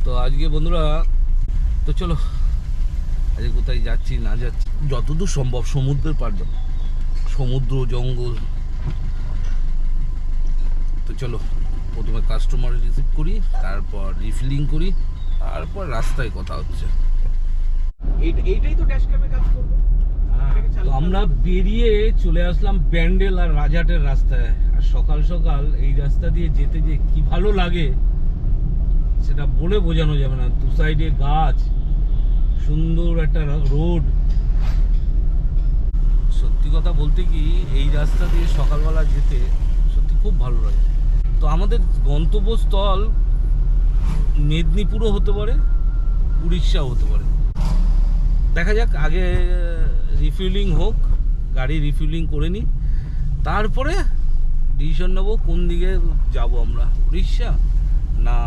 তো আজকে বন্ধুরা, তো চলো আজকে কোথায় যাচ্ছি না যাচ্ছি, যতদূর সম্ভব সমুদ্রের পার যাব, সমুদ্র জঙ্গল। তো চলো প্রথমে কাস্টমার রিসিভ করি, তারপর রিফিলিং করি, তারপর রাস্তায় কথা হচ্ছে। এইটাই তো ড্যাশ ক্যামে কাজ করবে। তো আমরা বেরিয়ে চলে আসলাম ব্যান্ডেল আর রাজহাটের রাস্তায়। আর সকাল সকাল এই রাস্তা দিয়ে যেতে যে কি ভালো লাগে সেটা বলে বোঝানো যাবে না। দু সাইডে গাছ, সুন্দর একটা রোড। সত্যি কথা বলতে কি, এই রাস্তা দিয়ে সকালবেলা যেতে সত্যি খুব ভালো লাগে। তো আমাদের গন্তব্যস্থল মেদিনীপুরও হতে পারে, উড়িষ্যাও হতে পারে। দেখা যাক, আগে রিফিলিং হোক, গাড়ি রিফিলিং করে নিই, তারপরে ডিসিশন নেবো কোন দিকে যাব আমরা, উড়িষ্যা না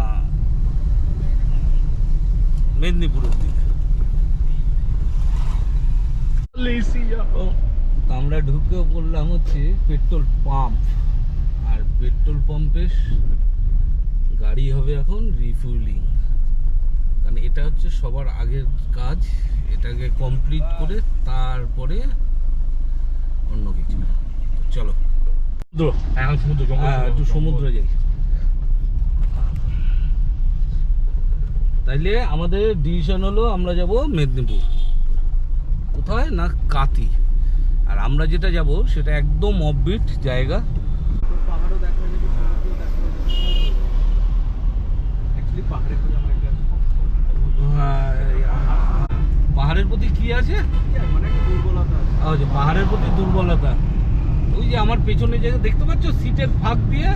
মেদিনীপুরের দিকে। তো আমরা ঢুকে পড়লাম হচ্ছে পেট্রোল পাম্প, আর পেট্রোল পাম্পে গাড়ি হবে এখন রিফিলিং। কারণ এটা হচ্ছে সবার আগের কাজ, এটাকে কমপ্লিট করে তারপরে অন্য কিছু। চলো এখন সমুদ্র একটু সমুদ্রে যাই। তাইলে আমাদের ডিসিশন হলো আমরা যাব মেদিনীপুর। কোথায় না কাতি। আর আমরা যেটা যাব সেটা একদম অফবিট জায়গা। পাহাড়ও দেখা যাবে, সমুদ্রও দেখা যাবে। অ্যাকচুয়ালি পাহাড়ের প্রতি আমার একটা পাহাড়ের প্রতি কি আছে, মানে একটা দুর্বলতা আছে। পাহাড়ের প্রতি দুর্বলতা। ওই যে আমার পেছনে যে দেখতে পাচ্ছ সিটের ফাঁক দিয়ে,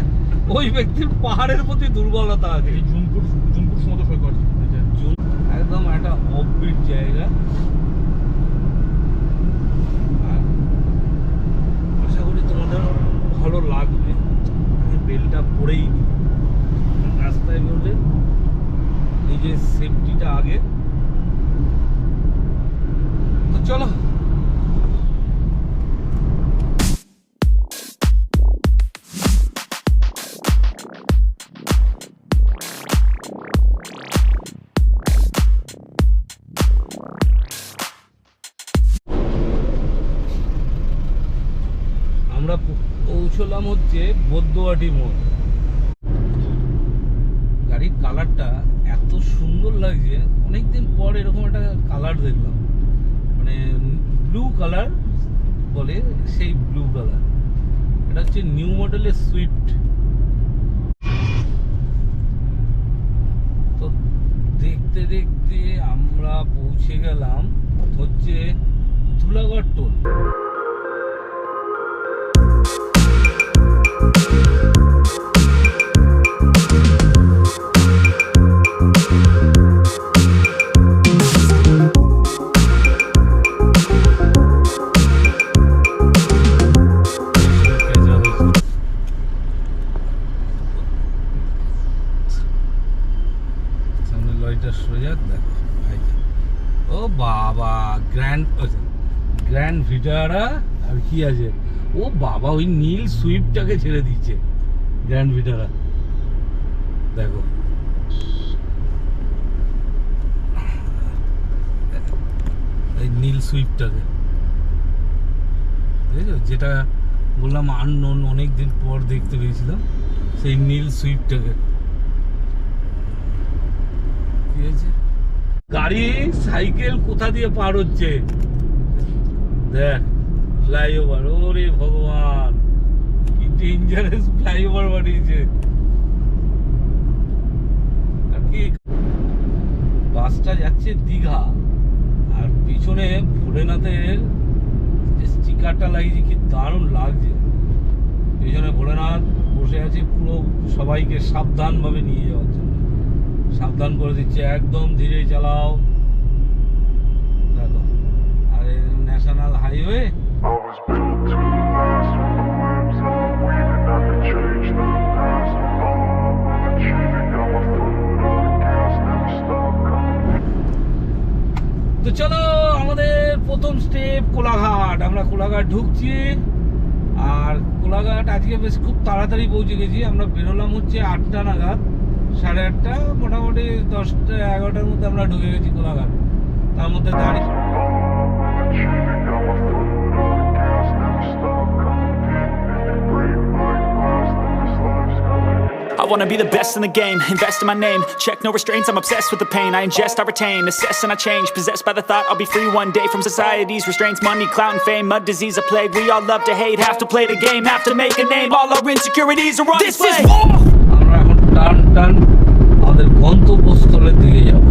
ওই ব্যক্তির পাহাড়ের প্রতি দুর্বলতা আছে। এই জুনপুর সমুদ্র সৈকত একদম একটা অফবিট জায়গা। আশা করি তোমাদের ভালো লাগবে। বেলটা পরেই নি, রাস্তায় বেরোলে নিজের সেফটিটা আগে। তো চলো আমরা পৌঁছলাম হচ্ছে বৈদ্যবাটি মোড়। গাড়ির কালারটা এত সুন্দর লাগছে, অনেকদিন পর এরকম একটা কালার দেখলাম, মানে ব্লু কালার বলে, সেই ব্লু কালার। এটা হচ্ছে নিউ মডেলের সুইফট। তো দেখতে দেখতে আমরা পৌঁছে গেলাম হচ্ছে ধুলাগড় টোল। ও বাবা, গ্র্যান্ড ভিটারা আর কি আছে, ও বাবা ওই নীল সুইফটটাকে ছেড়ে দিচ্ছে গ্র্যান্ড ভিটারা। দেখো এই নীল সুইফটটাকে দেখেছো, যেটা বললাম আননোন, অনেকদিন পর দেখতে পেয়েছিলাম সেই নীল সুইফটটাকে। কি হয়েছে, গাড়ি সাইকেল কোথা দিয়ে পার হচ্ছে দেখ, ফ্লাইওভার। ওরে ভগবান, কি ডেঞ্জারাস ফ্লাইওভার বানিয়েছে। আর কি, বাসটা যাচ্ছে দীঘা, আর পিছনে ভোলেনাথের যে স্টিকারটা লাগিয়েছে কি দারুণ লাগছে। পিছনে ভোলেনাথ বসে আছে, পুরো সবাইকে সাবধানভাবে নিয়ে যাওয়ার জন্য সাবধান করে দিচ্ছে, একদম ধীরে চালাও। দেখো, আর ন্যাশনাল হাইওয়ে। তো চলো, আমাদের প্রথম স্টেপ কোলাঘাট। আমরা কোলাঘাট ঢুকছি, আর কোলাঘাট আজকে বেশ খুব তাড়াতাড়ি পৌঁছে গেছি। আমরা বেরোলাম হচ্ছে 8টা নাগাদ, 8:30 মোটামুটি 10টা 11টার মধ্যে আমরা ঢুকে গেছি কোলাঘাট। তার মধ্যে দাঁড়িয়ে I wanna be the best in the game, invest in my name. Check no restraints, I'm obsessed with the pain. I ingest, I retain, assess and I change. Possessed by the thought I'll be free one day from society's restraints. Money, clout and fame, a disease, a plague. We all love to hate, have to play the game, have to make a name. All our insecurities are on display. This is war! আমরা এখন টান আমাদের গন্তব্যস্থলের দিকে যাব।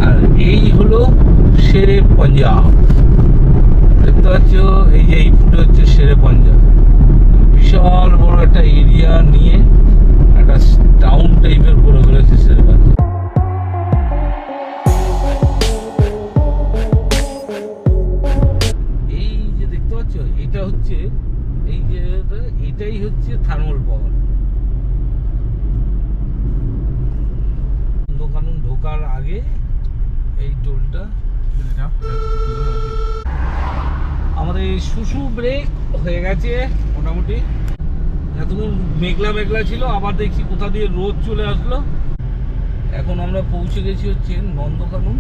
আর এই হলো শেরে পাঞ্জাব। দেখতে পাচ্ছ এই যে এই ফুটে হচ্ছে শেরে পাঞ্জাব। বিশাল বড় একটা এরিয়া নিয়ে একটা টাউন টাইপের করে ফেলেছে শেরে পাঞ্জাব। এই যে দেখতে পাচ্ছ এটা হচ্ছে এই যে এটাই হচ্ছে থার্মাল পাওয়ার। কানুন ঢোকার আগে এই টোলটা আমাদের শুশু ব্রেক হয়ে গেছে মোটামুটি। এতক্ষণ মেঘলা মেঘলা ছিল, আবার দেখছি কোথা দিয়ে রোদ চলে আসলো। এখন আমরা পৌঁছে গেছি হচ্ছে নন্দকানন।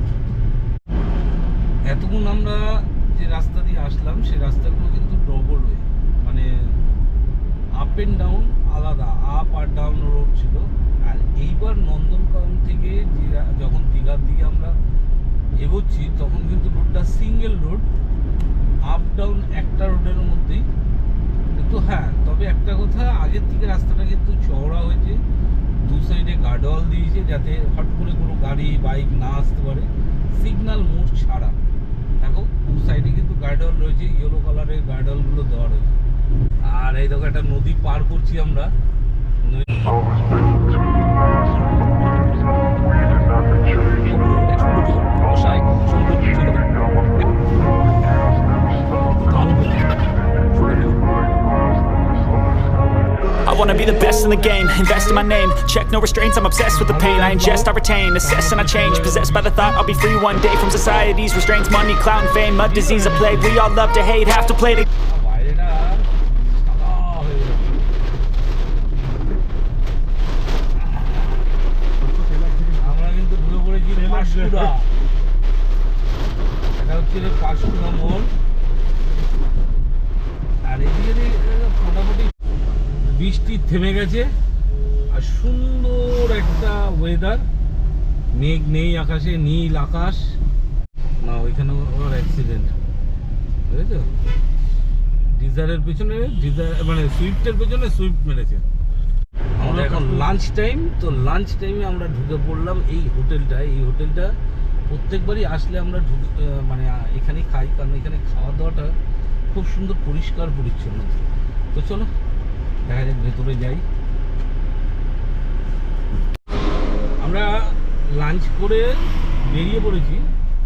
এতক্ষণ আমরা যে রাস্তা দিয়ে আসলাম সেই রাস্তাগুলো কিন্তু ডবল ওয়ে, মানে আপ এন্ড ডাউন আলাদা, আপ আর ডাউন রোড ছিল। আর এইবার নন্দনকানন থেকে যখন দীঘার দিকে আমরা এগোচ্ছি তখন কিন্তু রোডটা সিঙ্গেল রোড, আপ ডাউন একটা রোডের মধ্যেই। কিন্তু হ্যাঁ, তবে একটা কথা, আগের থেকে রাস্তাটা কিন্তু চওড়া হয়েছে, দু সাইডে গার্ডওয়াল দিয়েছে যাতে হট করে কোনো গাড়ি বাইক না আসতে পারে, সিগন্যাল মোড ছাড়া। দেখো দু সাইডে কিন্তু গার্ডওয়াল রয়েছে, ইয়েলো কালারের গার্ডওয়ালগুলো দেওয়া রয়েছে। আর এই দেখো একটা নদী পার করছি আমরা। I wanna be the best in the game, invest in my name. Check no restraints, I'm obsessed with the pain. I ingest, I retain, assess and I change. Possessed by the thought I'll be free one day from society's restraints. Money, clout and fame, a disease, a plague. We all love to hate, have to play the আমরা কিন্তু ঢুকে পড়েছি পাঁশকুড়া। এটা হচ্ছে পাঁশকুড়া মোড়। আর এদিকে মোটামুটি বৃষ্টি থেমে গেছে আর সুন্দর একটা ওয়েদার, মেঘ নেই আকাশে, নীল আকাশ। না ওইখানে ওর অ্যাক্সিডেন্ট বুঝেছো, ডিজারের পেছনে মানে সুইফটের পেছনে সুইফট মেরেছে। আমরা এখন লাঞ্চ টাইম, তো লাঞ্চ টাইমে আমরা ঢুকে পড়লাম এই হোটেলটায়। এই হোটেলটা প্রত্যেকবারই আসলে আমরা মানে এখানেই খাই, কারণ এখানে খাওয়া দাওয়াটা খুব সুন্দর পরিষ্কার পরিচ্ছন্ন। তো চলো দেখা যাক ভেতরে যাই। আমরা লাঞ্চ করে বেরিয়ে পড়েছি।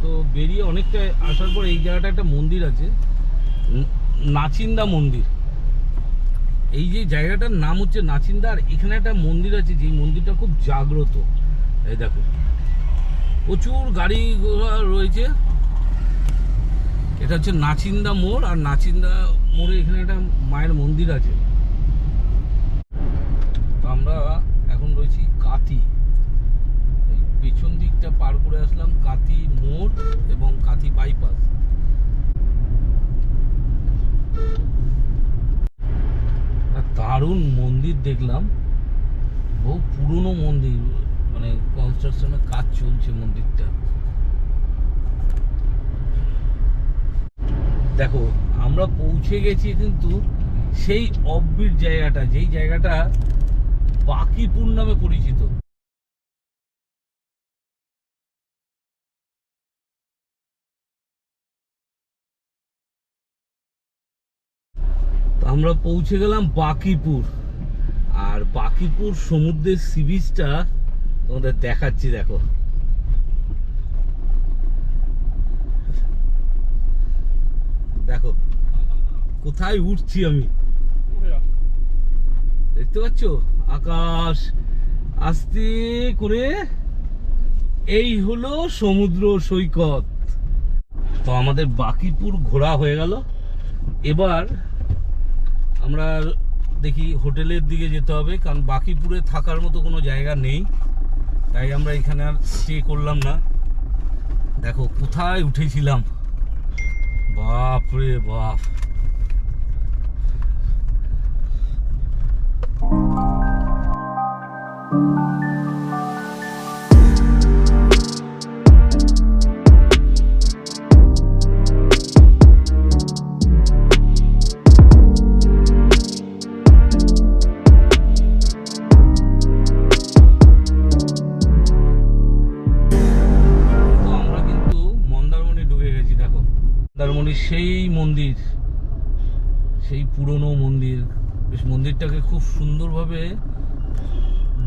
তো বেরিয়ে অনেকটা আসার পর এই জায়গাটা একটা মন্দির আছে, নাচিন্দা মন্দির। এই যে জায়গাটার নাম হচ্ছে নাচিন্দা, আর এখানে একটা মন্দির আছে যেই মন্দিরটা খুব জাগ্রত। এই দেখো প্রচুর গাড়ি ঘোড়া রয়েছে। এটা হচ্ছে নাচিন্দা মোড়, আর নাচিন্দা মোড়ে এখানে একটা মায়ের মন্দির আছে। তো আমরা এখন রয়েছি কাতি, এই পেছন দিকটা পার করে আসলাম কাতি মোড় এবং কাতি বাইপাস। দারুণ মন্দির দেখলাম, বহু পুরনো মন্দির, মানে কনস্ট্রাকশনের কাজ চলছে মন্দিরটা। দেখো আমরা পৌঁছে গেছি কিন্তু সেই অফবিট জায়গাটা, যেই জায়গাটা বাকিপুর নামে পরিচিত। আমরা পৌঁছে গেলাম বাকিপুর, আর বাকিপুর সমুদ্রের সি বিচটা তোমাদের দেখাচ্ছি। দেখো দেখো কোথায় উঠছি আমি, দেখতে পাচ্ছ আকাশ আস্তে করে। এই হলো সমুদ্র সৈকত। তো আমাদের বাকিপুর ঘোরা হয়ে গেল। এবার আমরা দেখি হোটেলের দিকে যেতে হবে, কারণ বাকিপুরে থাকার মতো কোনো জায়গা নেই। তাই আমরা এখানে আর স্টে করলাম না। দেখো কোথায় উঠেছিলাম, বাপ রে বাপ। মন্দারমণির সেই মন্দির, সেই পুরনো মন্দির, বেশ মন্দিরটাকে খুব সুন্দরভাবে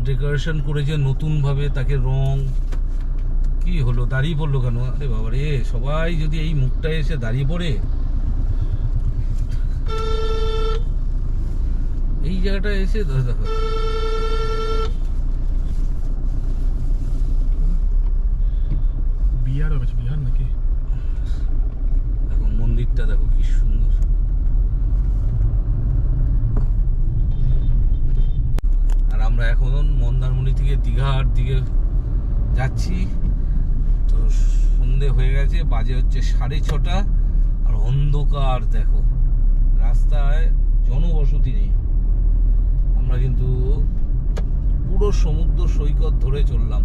ডেকোরেশন করেছে নতুনভাবে, তাকে রং কি হলো, দাঁড়িয়ে পড়লো কেন? আরে বাবা রে, সবাই যদি এই মুখটায় এসে দাঁড়িয়ে পড়ে। এই জায়গাটা এসে দেখো বিহার হবে, বিহার নাকি? দেখো মন্দিরটা দেখো কি সুন্দর। আর আমরা এখন মন্দারমণি থেকে দীঘার দিকে যাচ্ছি। তো সন্ধে হয়ে গেছে, বাজে হচ্ছে 6:30, আর অন্ধকার দেখো, রাস্তায় জনবসতি নেই। আমরা কিন্তু পুরো সমুদ্র সৈকত ধরে চললাম।